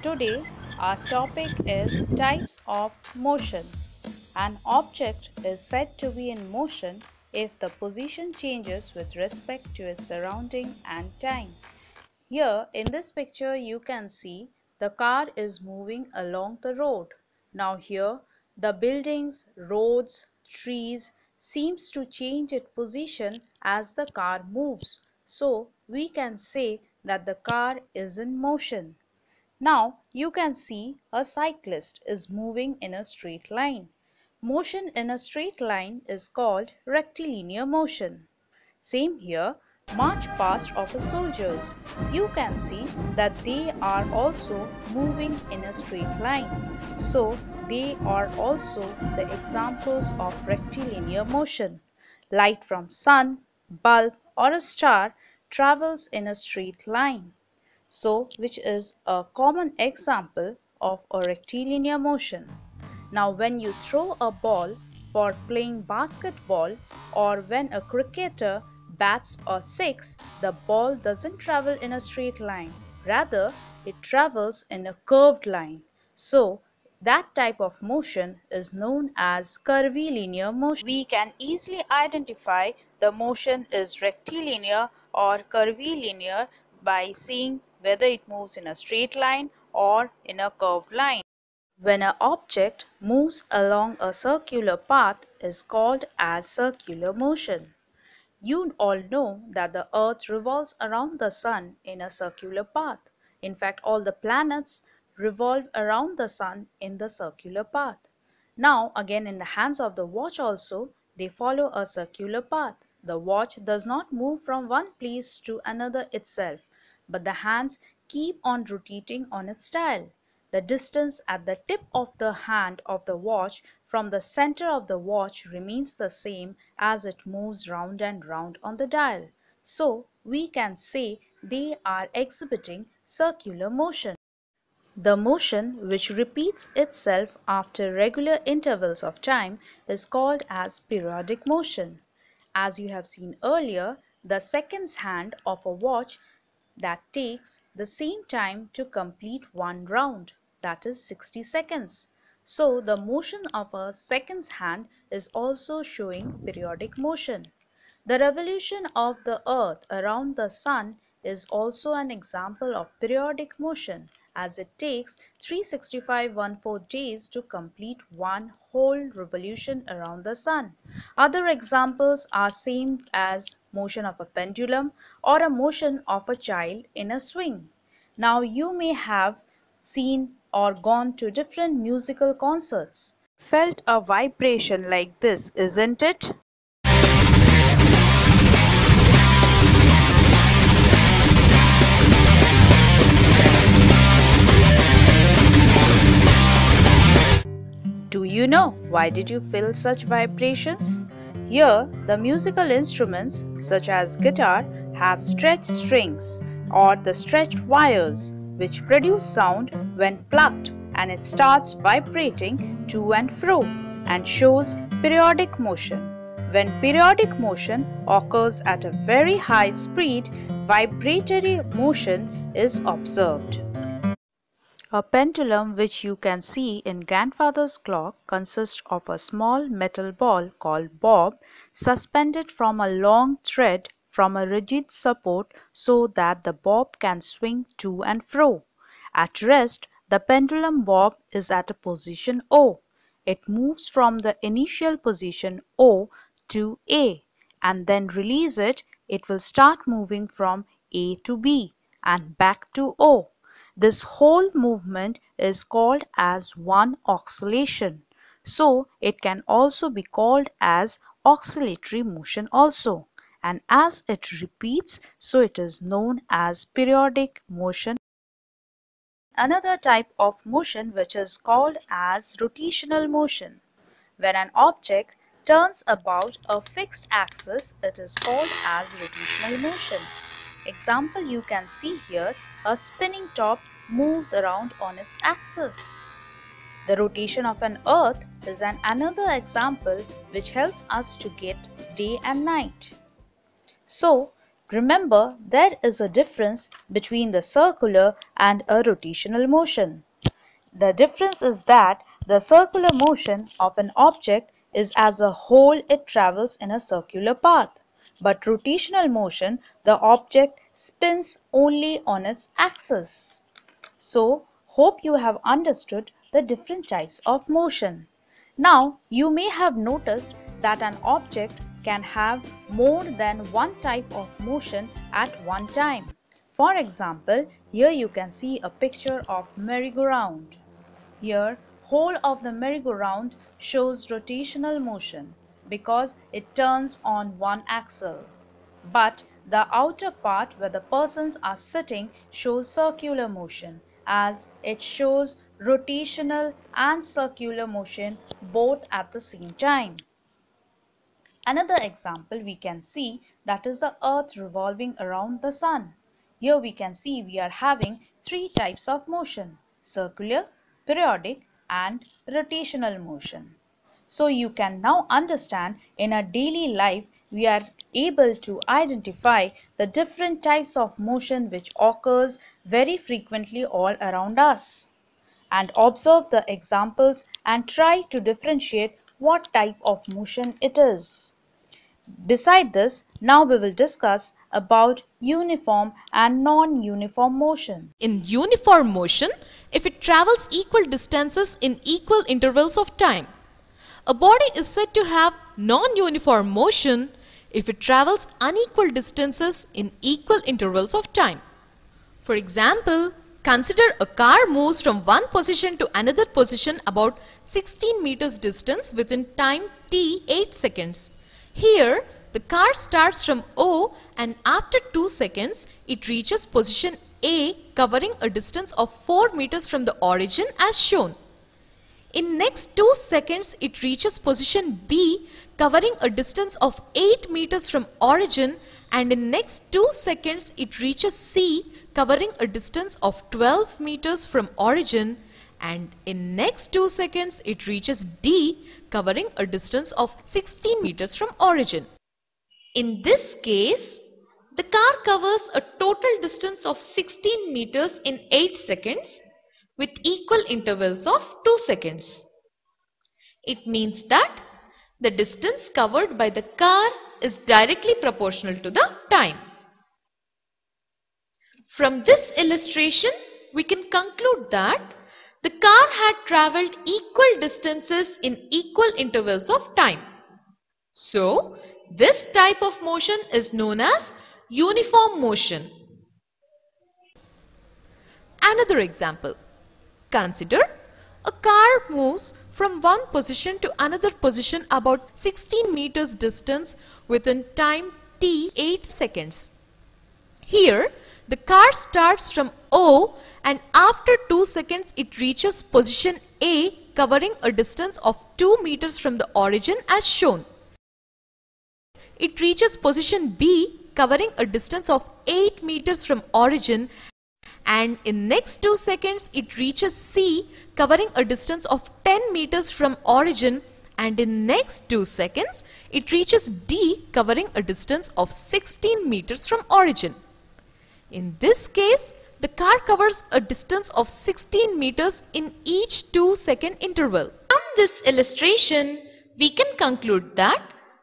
Today, our topic is types of motion. An object is said to be in motion if the position changes with respect to its surrounding and time. Here in this picture you can see the car is moving along the road. Now here the buildings, roads, trees seems to change its position as the car moves. So we can say that the car is in motion. Now you can see a cyclist is moving in a straight line. Motion in a straight line is called rectilinear motion. Same here, march past of a soldiers. You can see that they are also moving in a straight line. So they are also the examples of rectilinear motion. Light from sun, bulb or a star travels in a straight line. So which is a common example of a rectilinear motion. Now when you throw a ball for playing basketball or when a cricketer bats a six, the ball doesn't travel in a straight line. Rather, it travels in a curved line. So that type of motion is known as curvilinear motion. We can easily identify the motion is rectilinear or curvilinear by seeing whether it moves in a straight line or in a curved line. When an object moves along a circular path is called as circular motion. You all know that the earth revolves around the sun in a circular path. In fact, all the planets revolve around the sun in the circular path. Now, again in the hands of the watch also, they follow a circular path. The watch does not move from one place to another itself, but the hands keep on rotating on its dial. The distance at the tip of the hand of the watch from the center of the watch remains the same as it moves round and round on the dial. So we can say they are exhibiting circular motion. The motion which repeats itself after regular intervals of time is called as periodic motion. As you have seen earlier, the seconds hand of a watch that takes the same time to complete one round, that is 60 seconds. So the motion of a seconds hand is also showing periodic motion. The revolution of the earth around the sun is also an example of periodic motion, as it takes 365.14 days to complete one whole revolution around the sun. Other examples are same as motion of a pendulum or a motion of a child in a swing. Now you may have seen or gone to different musical concerts. Felt a vibration like this, isn't it? Do you know why did you feel such vibrations? Here, the musical instruments such as guitar have stretched strings or the stretched wires which produce sound when plucked, and it starts vibrating to and fro and shows periodic motion. When periodic motion occurs at a very high speed, vibratory motion is observed. A pendulum, which you can see in grandfather's clock, consists of a small metal ball called bob suspended from a long thread from a rigid support so that the bob can swing to and fro. At rest, the pendulum bob is at a position O. It moves from the initial position O to A, and then release it, it will start moving from A to B and back to O. This whole movement is called as one oscillation. So it can also be called as oscillatory motion also. And as it repeats, so it is known as periodic motion. Another type of motion which is called as rotational motion. When an object turns about a fixed axis, it is called as rotational motion. Example, you can see here a spinning top moves around on its axis. The rotation of an earth is another example which helps us to get day and night. So, Remember, there is a difference between the circular and a rotational motion. The difference is that the circular motion of an object is as a whole it travels in a circular path, but rotational motion, the object spins only on its axis. So, hope you have understood the different types of motion. Now, you may have noticed that an object can have more than one type of motion at one time. For example, here you can see a picture of merry-go-round. Here, whole of the merry-go-round shows rotational motion because it turns on one axle. But the outer part where the persons are sitting shows circular motion as it shows rotational and circular motion both at the same time. Another example we can see, that is the earth revolving around the sun. Here we can see we are having three types of motion: circular, periodic and rotational motion. So you can now understand in our daily life we are able to identify the different types of motion which occurs very frequently all around us. And observe the examples and try to differentiate what type of motion it is. Beside this, now we will discuss about uniform and non-uniform motion. In uniform motion, if it travels equal distances in equal intervals of time. A body is said to have non-uniform motion if it travels unequal distances in equal intervals of time. For example, consider a car moves from one position to another position about 16 meters distance within time t 8 seconds. Here, the car starts from O and after 2 seconds, it reaches position A covering a distance of 4 meters from the origin as shown. In next 2 seconds, it reaches position B covering a distance of 8 meters from origin, and in next 2 seconds, it reaches C covering a distance of 12 meters from origin, and in next 2 seconds, it reaches D covering a distance of 16 meters from origin. In this case, the car covers a total distance of 16 meters in 8 seconds with equal intervals of 2 seconds. It means that the distance covered by the car is directly proportional to the time. From this illustration, we can conclude that the car had travelled equal distances in equal intervals of time. So, this type of motion is known as uniform motion. Another example. Consider a car moves from one position to another position about 16 meters distance within time t 8 seconds. Here, the car starts from O and after 2 seconds it reaches position A covering a distance of 2 meters from the origin as shown. It reaches position B covering a distance of 8 meters from origin, and in next 2 seconds it reaches C covering a distance of 10 meters from origin, and in next 2 seconds it reaches D covering a distance of 16 meters from origin. In this case, the car covers a distance of 16 meters in each 2-second interval. From this illustration, we can conclude that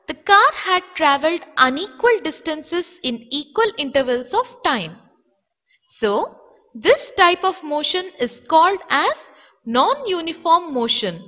the car had travelled unequal distances in equal intervals of time. So, this type of motion is called as non-uniform motion.